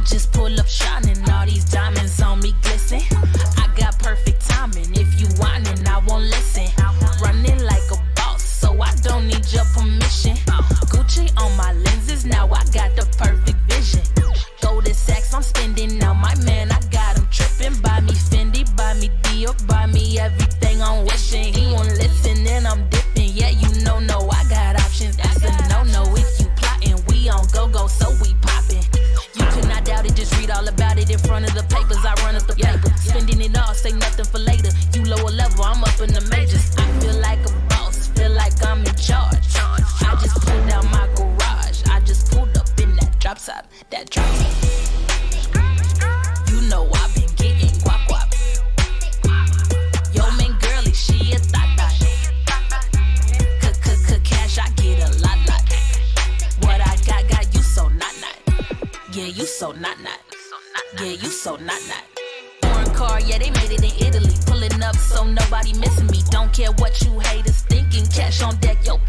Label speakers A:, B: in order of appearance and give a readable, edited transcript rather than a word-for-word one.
A: just pull up shining, all these diamonds on me glisten. I got perfect timing, if you whining, I won't listen. Running like a boss, so I don't need your permission. Gucci on my lenses, now I got the perfect vision. Golden sacks, I'm spending on my man, I got him tripping. Buy me Fendi, buy me Dior, buy me everything I'm wishing. He won't listen and I'm dipping, yeah you know, no, I got options. That's a no-no if you plotting, we on go-go, so we popping. You could not doubt it, just read all about it in front of the papers. I run up the paper, spending it all, say nothing for later. You lower level, I'm up in the majors. I feel like a boss, feel like I'm in charge. I just pulled out my garage, I just pulled up in that drop top, that drop top. You know I've been getting guap guap. Yo, man, girly, she a thot. Cash, I get a lot. What I got you so not. Yeah, you so not. Yeah, you so not. Foreign car, yeah, they made it in Italy. Pulling up so nobody missing me. Don't care what you haters thinking. Cash on deck, yo.